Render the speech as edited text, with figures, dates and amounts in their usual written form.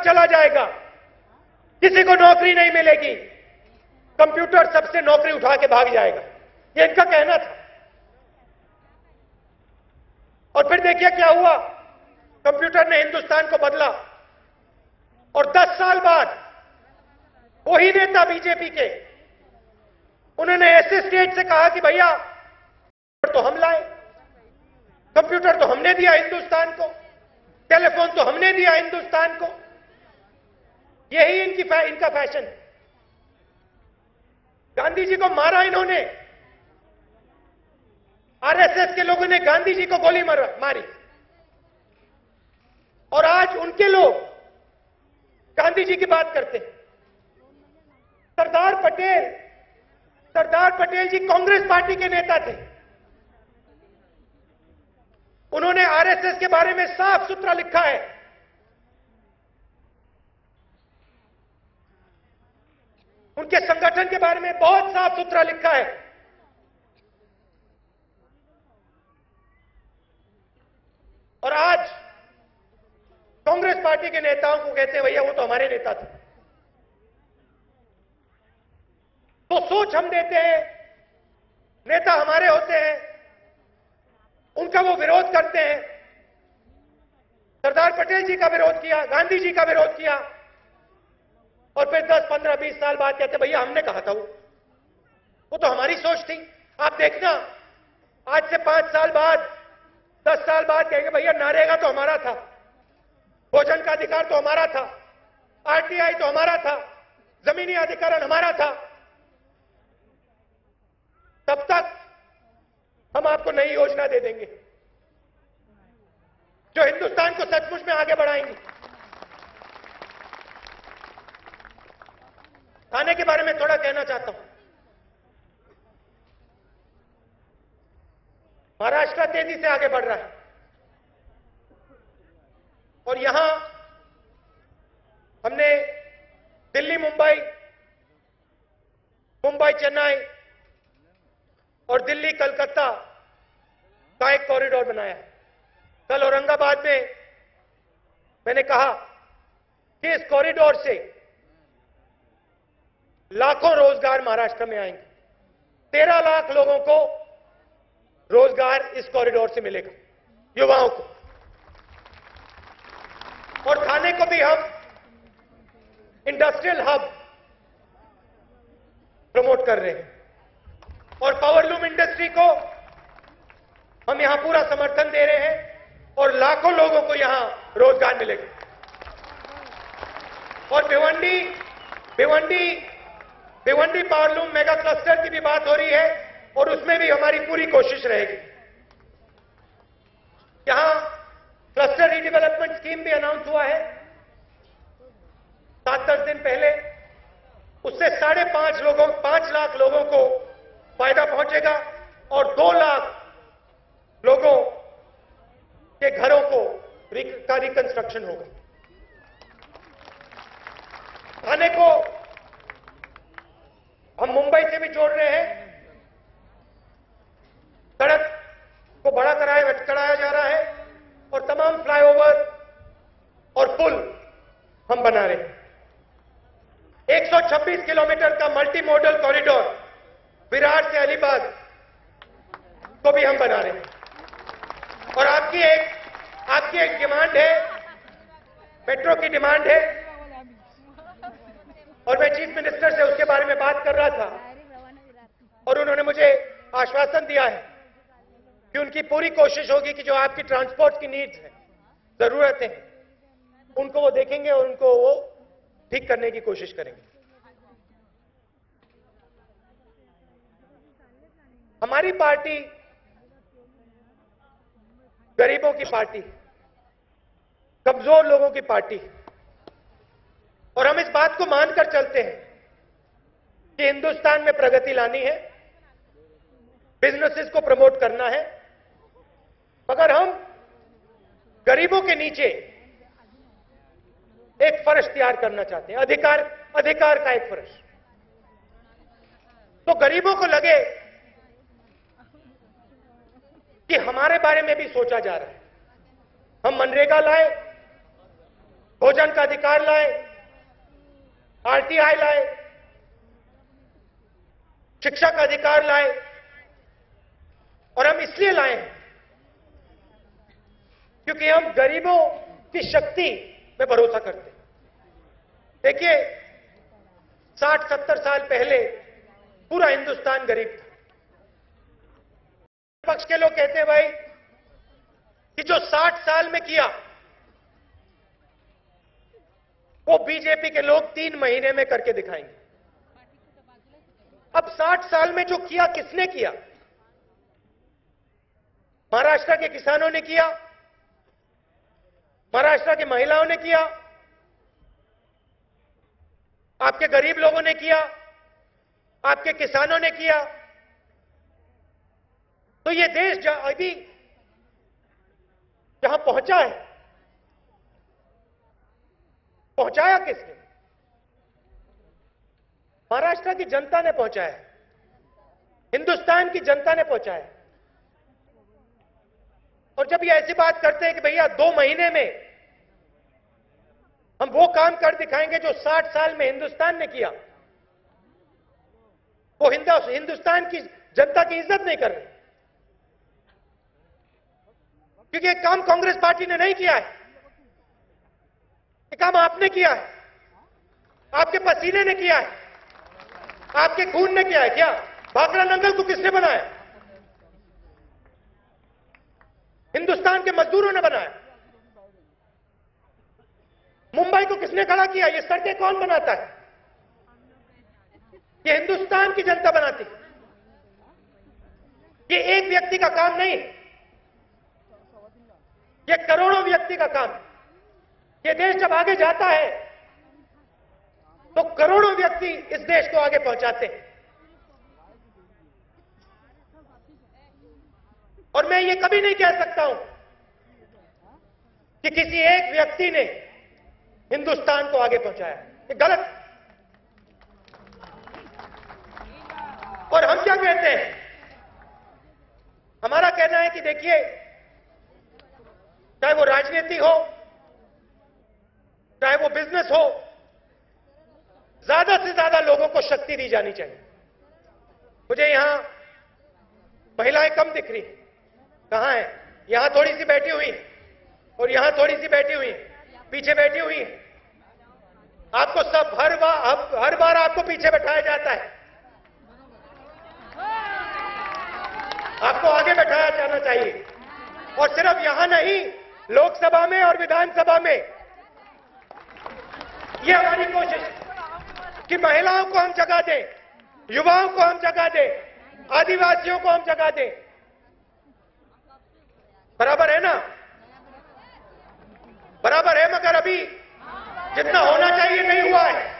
चला जाएगा, किसी को नौकरी नहीं मिलेगी, कंप्यूटर सबसे नौकरी उठा के भाग जाएगा, ये इनका कहना था। और फिर देखिए क्या हुआ, कंप्यूटर ने हिंदुस्तान को बदला और 10 साल बाद वही नेता बीजेपी के, उन्होंने ऐसे स्टेज से कहा कि भैया तो हम लाए, कंप्यूटर तो हमने दिया हिंदुस्तान को, टेलीफोन तो हमने दिया हिंदुस्तान को। यही इनका फैशन। गांधी जी को मारा इन्होंने, आरएसएस के लोगों ने गांधी जी को गोली मारी, और आज उनके लोग गांधी जी की बात करते हैं। सरदार पटेल जी कांग्रेस पार्टी के नेता थे। उन्होंने आरएसएस के बारे में साफ सुथरा लिखा है। उनके संगठन के बारे में बहुत साफ सुथरा लिखा है। और आज कांग्रेस पार्टी के नेताओं को कहते हैं भैया वो तो हमारे नेता थे। तो सोच हम देते हैं, नेता हमारे होते हैं, उनका वो विरोध करते हैं। सरदार पटेल जी का विरोध किया, गांधी जी का विरोध किया, और फिर 10, 15, 20 साल बाद कहते भैया हमने कहा था वो तो हमारी सोच थी। आप देखना, आज से 5 साल बाद, 10 साल बाद कहेंगे भैया नरेगा तो हमारा था, भोजन का अधिकार तो हमारा था, आरटीआई तो हमारा था, जमीनी अधिकरण हमारा था। तब तक हम आपको नई योजना दे देंगे जो हिंदुस्तान को सचमुच में आगे बढ़ाएंगी। थाने के बारे में थोड़ा कहना चाहता हूं। महाराष्ट्र तेजी से आगे बढ़ रहा है और यहां हमने दिल्ली मुंबई चेन्नई और दिल्ली कलकत्ता का एक कॉरिडोर बनाया है। कल औरंगाबाद में मैंने कहा कि इस कॉरिडोर से लाखों रोजगार महाराष्ट्र में आएंगे। 13 लाख लोगों को रोजगार इस कॉरिडोर से मिलेगा, युवाओं को। और थाने को भी हम इंडस्ट्रियल हब प्रमोट कर रहे हैं और पावरलूम इंडस्ट्री को हम यहां पूरा समर्थन दे रहे हैं और लाखों लोगों को यहां रोजगार मिलेगा। और भिवंडी पावरलूम मेगा क्लस्टर की भी बात हो रही है और उसमें भी हमारी पूरी कोशिश रहेगी। यहां क्लस्टर रीडेवलपमेंट स्कीम भी अनाउंस हुआ है 7-10 दिन पहले। उससे 5.5 लाख लोगों को फायदा पहुंचेगा और 2 लाख लोगों के घरों का रिकंस्ट्रक्शन होगा। थाने को हम मुंबई से भी जोड़ रहे हैं। सड़क को बड़ा कराया जा रहा है और तमाम फ्लाईओवर और पुल हम बना रहे हैं। 126 किलोमीटर का मल्टी मॉडल कॉरिडोर विरार से अलीबाग को भी हम बना रहे हैं। और आपकी एक डिमांड है, मेट्रो की डिमांड है, और मैं चीफ मिनिस्टर से उसके बारे में बात कर रहा था और उन्होंने मुझे आश्वासन दिया है कि उनकी पूरी कोशिश होगी कि जो आपकी ट्रांसपोर्ट की नीड्स है, जरूरतें हैं, उनको वो देखेंगे और उनको वो ठीक करने की कोशिश करेंगे। हमारी पार्टी गरीबों की पार्टी, कमजोर लोगों की पार्टी, और हम इस बात को मानकर चलते हैं कि हिंदुस्तान में प्रगति लानी है, बिजनेसेस को प्रमोट करना है, मगर हम गरीबों के नीचे एक फर्श तैयार करना चाहते हैं, अधिकार का एक फर्श। तो गरीबों को लगे कि हमारे बारे में भी सोचा जा रहा है। हम मनरेगा लाए, भोजन वोट का अधिकार लाए, आरटीआई लाए, शिक्षा का अधिकार लाए, और हम इसलिए लाए क्योंकि हम गरीबों की शक्ति में भरोसा करते हैं। देखिए, 60-70 साल पहले पूरा हिंदुस्तान गरीब था। पक्ष के लोग कहते हैं भाई कि जो 60 साल में किया वो बीजेपी के लोग 3 महीने में करके दिखाएंगे। अब 60 साल में जो किया किसने किया? महाराष्ट्र के किसानों ने किया, महाराष्ट्र की महिलाओं ने किया, आपके गरीब लोगों ने किया, आपके किसानों ने किया। तो ये देश अभी जहां पहुंचा है, पहुंचाया किसने? महाराष्ट्र की जनता ने पहुंचाया, हिंदुस्तान की जनता ने पहुंचाया। और जब ये ऐसी बात करते हैं कि भैया 2 महीने में हम वो काम कर दिखाएंगे जो 60 साल में हिंदुस्तान ने किया, वो हिंदुस्तान की जनता की इज्जत नहीं कर रहे, क्योंकि ये काम कांग्रेस पार्टी ने नहीं किया है, ये काम आपने किया है, आपके पसीने ने किया है, आपके खून ने किया है। क्या भाखड़ा नंगल को किसने बनाया? हिंदुस्तान के मजदूरों ने बनाया। मुंबई को किसने खड़ा किया? ये सड़कें कौन बनाता है? ये हिंदुस्तान की जनता बनाती है। ये एक व्यक्ति का काम नहीं, ये करोड़ों व्यक्ति का काम। ये देश जब आगे जाता है तो करोड़ों व्यक्ति इस देश को आगे पहुंचाते हैं। और मैं ये कभी नहीं कह सकता हूं कि किसी एक व्यक्ति ने हिंदुस्तान को आगे पहुंचाया, ये गलत। और हम क्या कहते हैं? हमारा कहना है कि देखिए, चाहे वो राजनीति हो, चाहे वो बिजनेस हो, ज्यादा से ज्यादा लोगों को शक्ति दी जानी चाहिए। मुझे यहां महिलाएं कम दिख रही, कहां है? यहां थोड़ी सी बैठी हुई और यहां थोड़ी सी बैठी हुई, पीछे बैठी हुई है। आपको सब हर बार आपको पीछे बैठाया जाता है, आपको आगे बैठाया जाना चाहिए। और सिर्फ यहां नहीं, लोकसभा में और विधानसभा में यह हमारी कोशिश है कि महिलाओं को हम जगह दें, युवाओं को हम जगह दें, आदिवासियों को हम जगह दें। बराबर है ना? बराबर है, मगर अभी जितना होना चाहिए नहीं हुआ है।